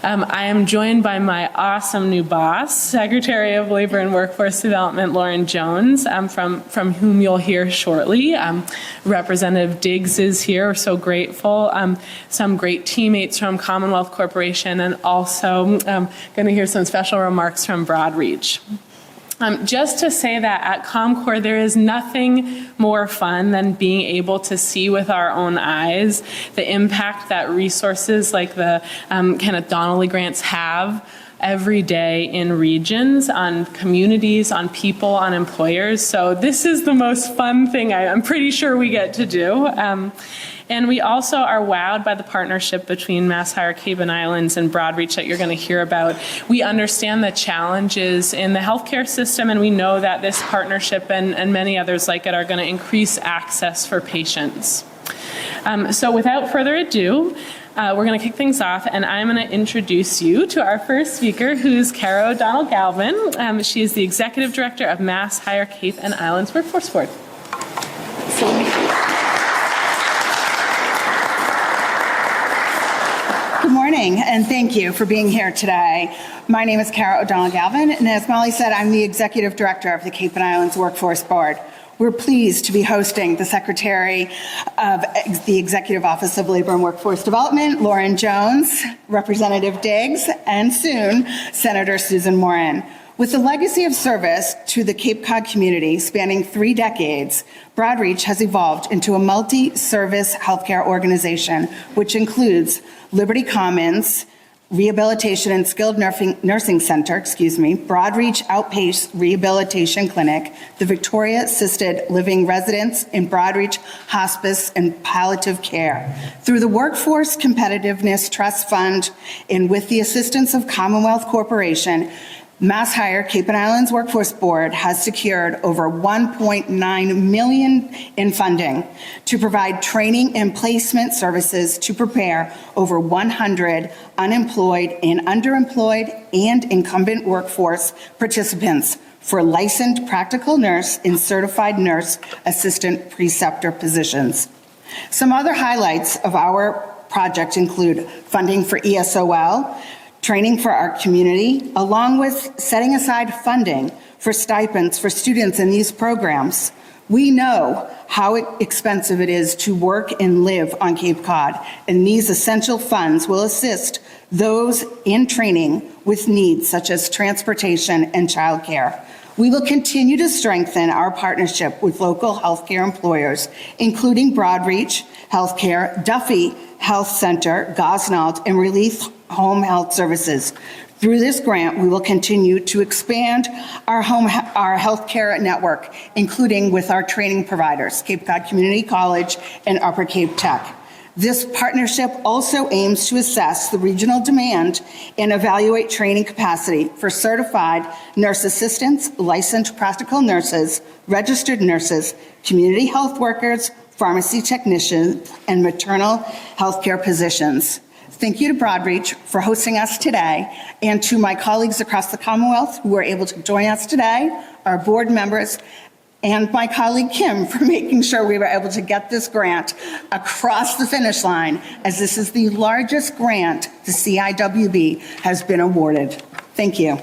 I am joined by my awesome new boss, Secretary of Labor and Workforce Development, Lauren Jones, from whom you'll hear shortly. Representative Diggs is here, we're so grateful. Some great teammates from Commonwealth Corporation, and also going to hear some special remarks from Broadreach. Just to say that at ComCorp, there is nothing more fun than being able to see with our own eyes the impact that resources like the kind of Donnelly grants have every day in regions, on communities, on people, on employers. So this is the most fun thing I'm pretty sure we get to do. And we also are wowed by the partnership between MassHire, Cape and Islands, and Broadreach that you're going to hear about. We understand the challenges in the healthcare system, and we know that this partnership and many others like it are going to increase access for patients. So without further ado, we're going to kick things off, and I'm going to introduce you to our first speaker, who's Cara O'Donnell-Galvin. She is the Executive Director of MassHire, Cape and Islands Workforce Board. Good morning, and thank you for being here today. My name is Cara O'Donnell-Galvin, and as Molly said, I'm the Executive Director of the Cape and Islands Workforce Board. We're pleased to be hosting the Secretary of the Executive Office of Labor and Workforce Development, Lauren Jones, Representative Diggs, and soon, Senator Susan Moran. With a legacy of service to the Cape Cod community spanning 3 decades, Broadreach has evolved into a multi-service healthcare organization, which includes Liberty Commons Rehabilitation and Skilled Nursing Center, Broadreach Outpatient Rehabilitation Clinic, the Victoria Assisted Living Residence in Broadreach Hospice and Palliative Care. Through the Workforce Competitiveness Trust Fund and with the assistance of Commonwealth Corporation, MassHire, Cape and Islands Workforce Board has secured over $1.9 million in funding to provide training and placement services to prepare over 100 unemployed and underemployed and incumbent workforce participants for licensed practical nurse and certified nurse assistant preceptor positions. Some other highlights of our project include funding for ESOL, training for our community, along with setting aside funding for stipends for students in these programs. We know how expensive it is to work and live on Cape Cod, and these essential funds will assist those in training with needs such as transportation and childcare. We will continue to strengthen our partnership with local healthcare employers, including Broadreach Healthcare, Duffy Health Center, Gosnald, and Relief Home Health Services. Through this grant, we will continue to expand our healthcare network, including with our training providers, Cape Cod Community College and Upper Cape Tech. This partnership also aims to assess the regional demand and evaluate training capacity for certified nurse assistants, licensed practical nurses, registered nurses, community health workers, pharmacy technicians, and maternal healthcare positions. Thank you to Broadreach for hosting us today, and to my colleagues across the Commonwealth who were able to join us today, our board members, and my colleague Kim for making sure we were able to get this grant across the finish line, as this is the largest grant the CIWB has been awarded. Thank you.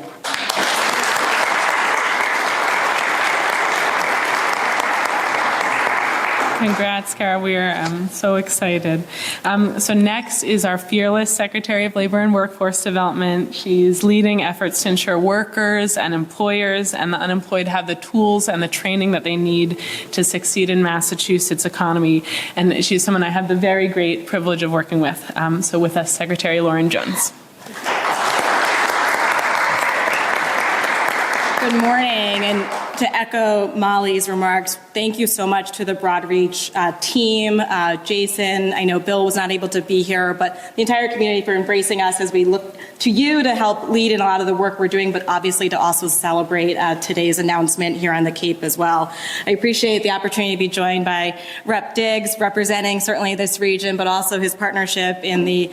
Congrats, Cara. We are so excited. So next is our fearless Secretary of Labor and Workforce Development. She's leading efforts to ensure workers and employers and the unemployed have the tools and the training that they need to succeed in Massachusetts economy. And she's someone I have the very great privilege of working with. So with us, Secretary Lauren Jones. Good morning, and to echo Molly's remarks, thank you so much to the Broadreach team, Jason. I know Bill was not able to be here, but the entire community for embracing us as we look to you to help lead in a lot of the work we're doing, but obviously to also celebrate today's announcement here on the Cape as well. I appreciate the opportunity to be joined by Rep. Diggs, representing certainly this region, but also his partnership in the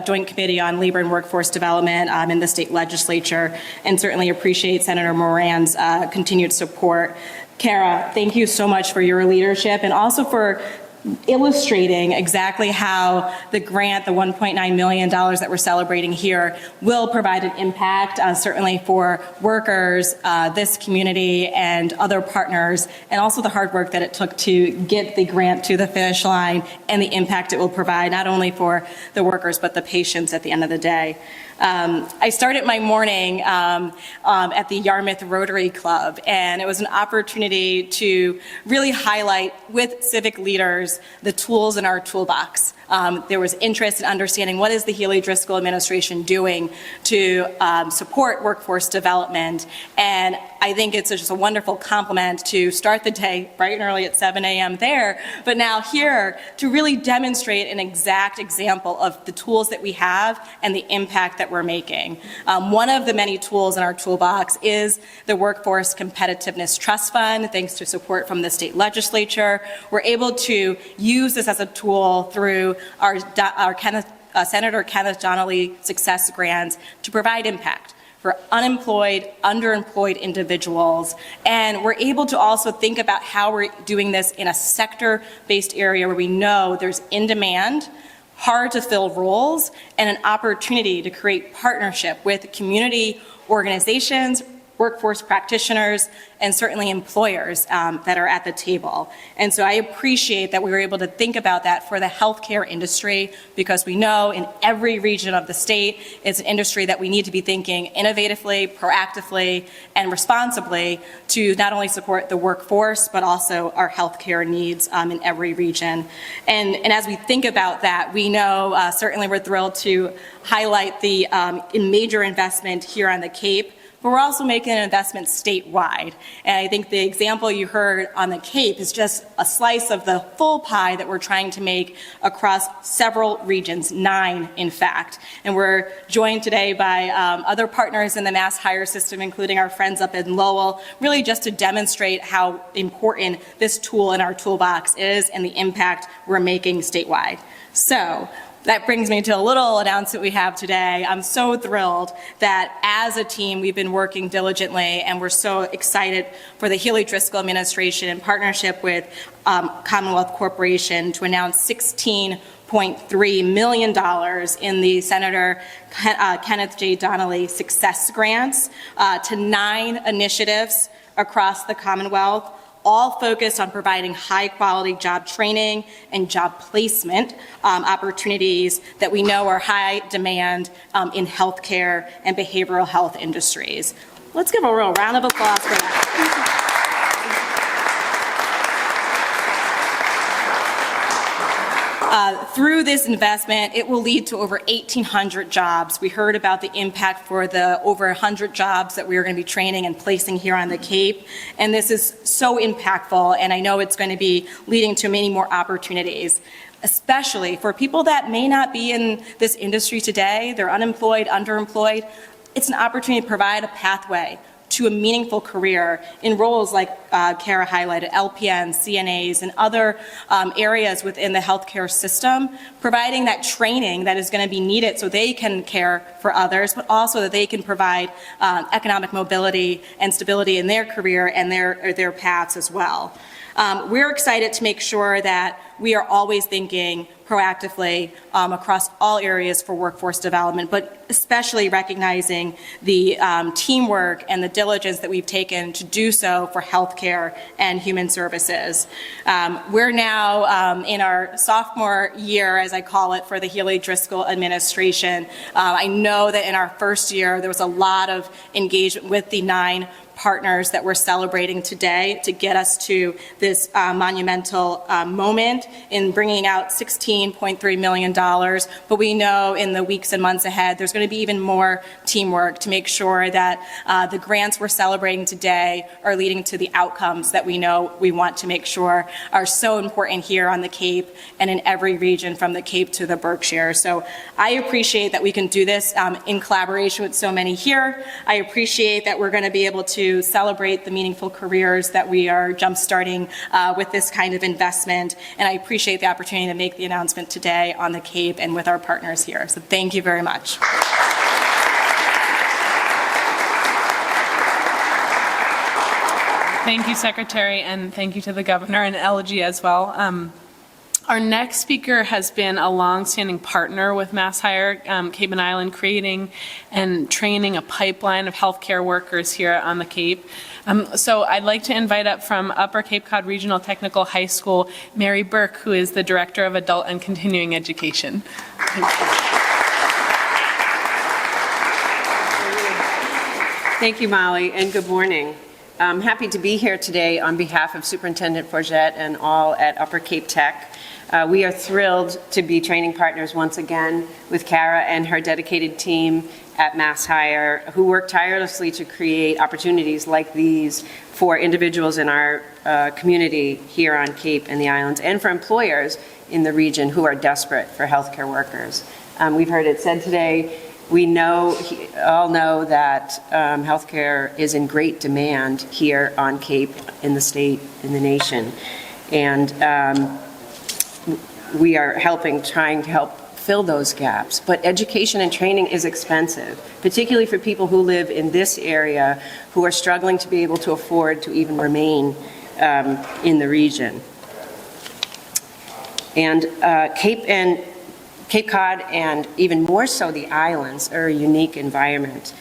Joint Committee on Labor and Workforce Development in the state legislature, and certainly appreciate Senator Moran's continued support. Cara, thank you so much for your leadership and also for illustrating exactly how the grant, the $1.9 million that we're celebrating here, will provide an impact, certainly for workers, this community, and other partners, and also the hard work that it took to get the grant to the finish line and the impact it will provide not only for the workers but the patients at the end of the day. I started my morning at the Yarmouth Rotary Club, and it was an opportunity to really highlight with civic leaders the tools in our toolbox. There was interest in understanding what is the Healey-Driscoll Administration doing to support workforce development, and I think it's just a wonderful compliment to start the day bright and early at 7 a.m. there, but now here to really demonstrate an exact example of the tools that we have and the impact that we're making. One of the many tools in our toolbox is the Workforce Competitiveness Trust Fund. Thanks to support from the state legislature, we're able to use this as a tool through our Senator Kenneth Donnelly Success Grants to provide impact for unemployed, underemployed individuals. And we're able to also think about how we're doing this in a sector-based area where we know there's in demand, hard to fill roles, and an opportunity to create partnership with community organizations, workforce practitioners, and certainly employers that are at the table. And so I appreciate that we were able to think about that for the healthcare industry, because we know in every region of the state, it's an industry that we need to be thinking innovatively, proactively, and responsibly to not only support the workforce, but also our healthcare needs in every region. And as we think about that, we know certainly we're thrilled to highlight the major investment here on the Cape, but we're also making an investment statewide. And I think the example you heard on the Cape is just a slice of the full pie that we're trying to make across several regions, 9 in fact. And we're joined today by other partners in the mass hire system, including our friends up in Lowell, really just to demonstrate how important this tool in our toolbox is and the impact we're making statewide. So that brings me to a little announcement we have today. I'm so thrilled that as a team we've been working diligently, and we're so excited for the Healey-Driscoll Administration in partnership with Commonwealth Corporation to announce $16.3 million in the Senator Kenneth J. Donnelly Success Grants to 9 initiatives across the Commonwealth, all focused on providing high-quality job training and job placement opportunities that we know are high demand in healthcare and behavioral health industries. Let's give a real round of applause for that. Through this investment, it will lead to over 1,800 jobs. We heard about the impact for the over 100 jobs that we are going to be training and placing here on the Cape, and this is so impactful, and I know it's going to be leading to many more opportunities, especially for people that may not be in this industry today. They're unemployed, underemployed. It's an opportunity to provide a pathway to a meaningful career in roles like Kara highlighted, LPNs, CNAs, and other areas within the healthcare system, providing that training that is going to be needed so they can care for others, but also that they can provide economic mobility and stability in their career and their paths as well. We're excited to make sure that we are always thinking proactively across all areas for workforce development, but especially recognizing the teamwork and the diligence that we've taken to do so for healthcare and human services. We're now in our sophomore year, as I call it, for the Healey-Driscoll Administration. I know that in our first year, there was a lot of engagement with the 9 partners that we're celebrating today to get us to this monumental moment in bringing out $16.3 million. But we know in the weeks and months ahead, there's going to be even more teamwork to make sure that the grants we're celebrating today are leading to the outcomes that we know we want to make sure are so important here on the Cape and in every region from the Cape to the Berkshire. So I appreciate that we can do this in collaboration with so many here. I appreciate that we're going to be able to celebrate the meaningful careers that we are jumpstarting with this kind of investment. And I appreciate the opportunity to make the announcement today on the Cape and with our partners here. So thank you very much. Thank you, Secretary, and thank you to the Governor and LG as well. Our next speaker has been a long-standing partner with MassHire Cape and Island, creating and training a pipeline of healthcare workers here on the Cape. So I'd like to invite up from Upper Cape Cod Regional Technical High School, Mary Burke, who is the Director of Adult and Continuing Education. Thank you, Molly, and good morning. I'm happy to be here today on behalf of Superintendent Forget and all at Upper Cape Tech. We are thrilled to be training partners once again with Kara and her dedicated team at MassHire, who work tirelessly to create opportunities like these for individuals in our community here on Cape and the islands, and for employers in the region who are desperate for healthcare workers. We've heard it said today, we all know that healthcare is in great demand here on Cape, in the state, in the nation. And we are trying to help fill those gaps. But education and training is expensive, particularly for people who live in this area who are struggling to be able to afford to even remain in the region. And Cape Cod, and even more so the islands, are a unique environment.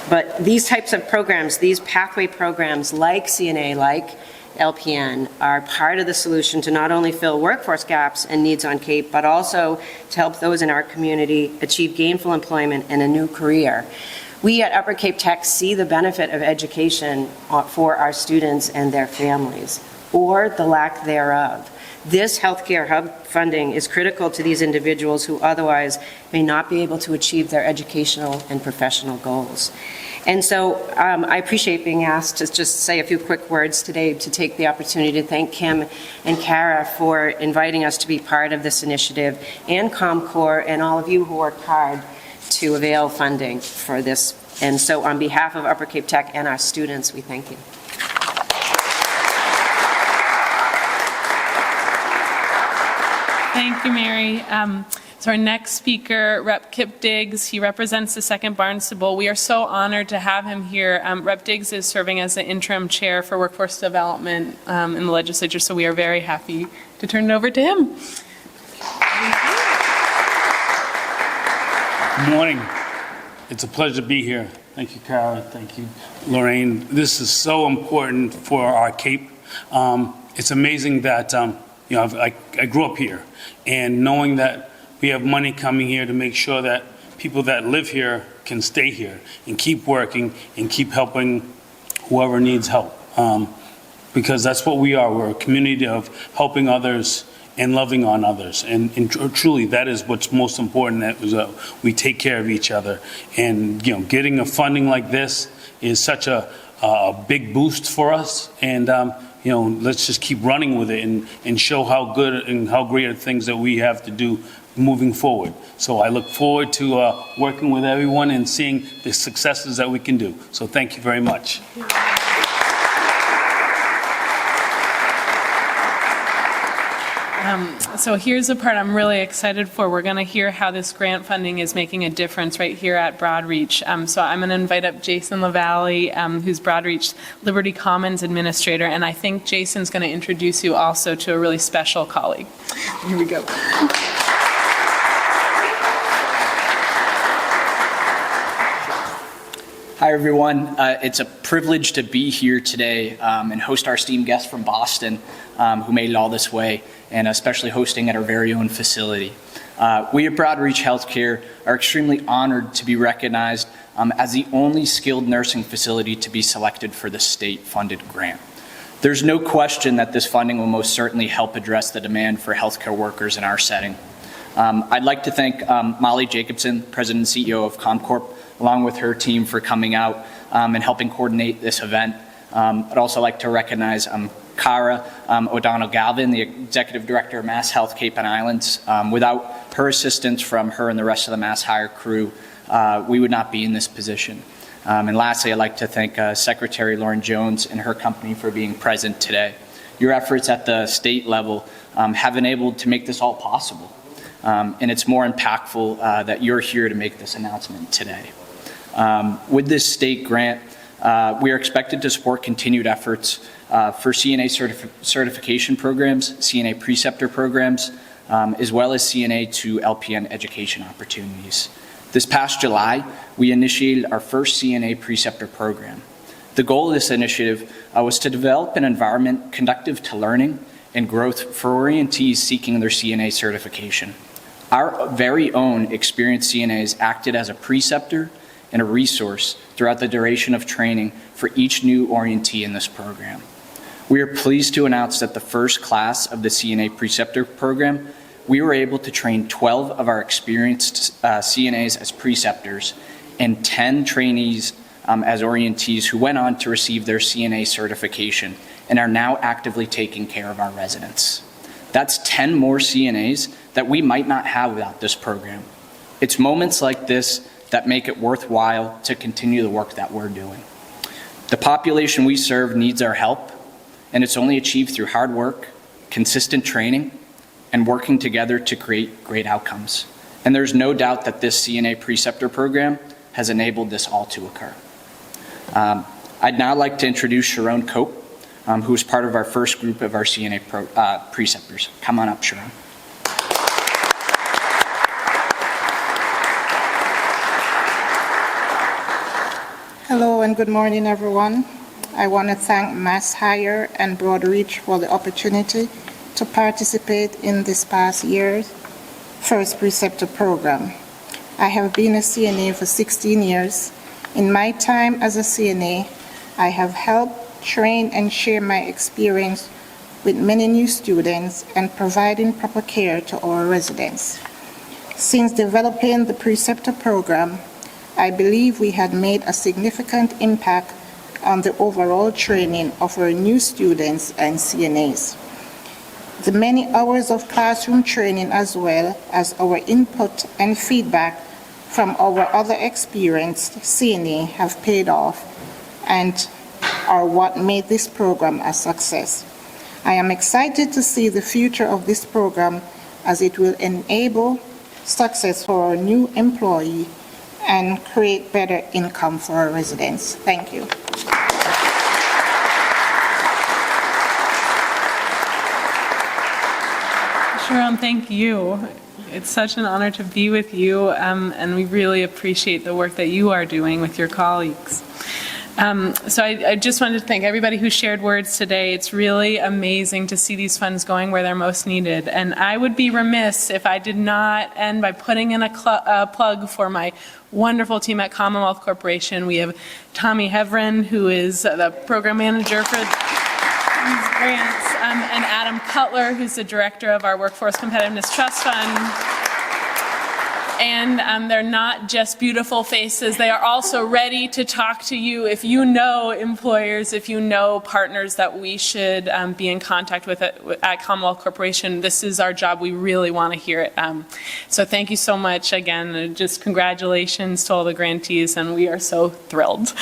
But these types of programs, these pathway programs like CNA, like LPN, are part of the solution to not only fill workforce gaps and needs on Cape, but also to help those in our community achieve gainful employment and a new career. We at Upper Cape Tech see the benefit of education for our students and their families, or the lack thereof. This healthcare hub funding is critical to these individuals who otherwise may not be able to achieve their educational and professional goals. And so I appreciate being asked to just say a few quick words today, to take the opportunity to thank Kim and Kara for inviting us to be part of this initiative, and ComCore and all of you who worked hard to avail funding for this. And so on behalf of Upper Cape Tech and our students, we thank you. Thank you, Mary. So our next speaker, Rep. Kip Diggs, he represents the 2nd Barnstable. We are so honored to have him here. Rep. Diggs is serving as the interim chair for workforce development in the legislature, so we are very happy to turn it over to him. Good morning. It's a pleasure to be here. Thank you, Kara. Thank you, Lorraine. This is so important for our Cape. It's amazing that I grew up here, and knowing that we have money coming here to make sure that people that live here can stay here and keep working and keep helping whoever needs help. Because that's what we are. We're a community of helping others and loving on others. And truly, that is what's most important, that is, we take care of each other. And getting a funding like this is such a big boost for us. And let's just keep running with it and show how good and how great are things that we have to do moving forward. So I look forward to working with everyone and seeing the successes that we can do. So thank you very much. So here's the part I'm really excited for. We're going to hear how this grant funding is making a difference right here at Broadreach. So I'm going to invite up Jason LaValle, who's Broadreach Liberty Commons Administrator, and I think Jason's going to introduce you also to a really special colleague. Here we go. Hi, everyone. It's a privilege to be here today and host our esteemed guests from Boston who made it all this way, and especially hosting at our very own facility. We at Broadreach Healthcare are extremely honored to be recognized as the only skilled nursing facility to be selected for the state-funded grant. There's no question that this funding will most certainly help address the demand for healthcare workers in our setting. I'd like to thank Molly Jacobson, President and CEO of ComCorp, along with her team, for coming out and helping coordinate this event. I'd also like to recognize Kara O'Donnell-Galvin, the Executive Director of Mass Health Cape and Islands. Without her assistance from her and the rest of the MassHire crew, we would not be in this position. And lastly, I'd like to thank Secretary Lauren Jones and her company for being present today. Your efforts at the state level have enabled to make this all possible. And it's more impactful that you're here to make this announcement today. With this state grant, we are expected to support continued efforts for CNA certification programs, CNA preceptor programs, as well as CNA to LPN education opportunities. This past July, we initiated our first CNA preceptor program. The goal of this initiative was to develop an environment conducive to learning and growth for orientees seeking their CNA certification. Our very own experienced CNAs acted as a preceptor and a resource throughout the duration of training for each new orientee in this program. We are pleased to announce that the first class of the CNA preceptor program, we were able to train 12 of our experienced CNAs as preceptors and 10 trainees as orientees who went on to receive their CNA certification and are now actively taking care of our residents. That's 10 more CNAs that we might not have without this program. It's moments like this that make it worthwhile to continue the work that we're doing. The population we serve needs our help, and it's only achieved through hard work, consistent training, and working together to create great outcomes. And there's no doubt that this CNA preceptor program has enabled this all to occur. I'd now like to introduce Sharon Cope, who is part of our first group of our CNA preceptors. Come on up, Sharon. Hello and good morning, everyone. I want to thank Mass Hire and Broadreach for the opportunity to participate in this past year's first preceptor program. I have been a CNA for 16 years. In my time as a CNA, I have helped train and share my experience with many new students and providing proper care to our residents. Since developing the preceptor program, I believe we had made a significant impact on the overall training of our new students and CNAs. The many hours of classroom training, as well as our input and feedback from our other experienced CNA, have paid off and are what made this program a success. I am excited to see the future of this program as it will enable success for our new employee and create better income for our residents. Thank you. Sharon, thank you. It's such an honor to be with you, and we really appreciate the work that you are doing with your colleagues. So I just wanted to thank everybody who shared words today. It's really amazing to see these funds going where they're most needed. And I would be remiss if I did not end by putting in a plug for my wonderful team at Commonwealth Corporation. We have Tommy Hevren, who is the program manager for these grants, and Adam Cutler, who's the director of our Workforce Competitiveness Trust Fund. And they're not just beautiful faces, they are also ready to talk to you if you know employers, if you know partners that we should be in contact with at Commonwealth Corporation. This is our job, we really want to hear it. So thank you so much again, just congratulations to all the grantees, and we are so thrilled.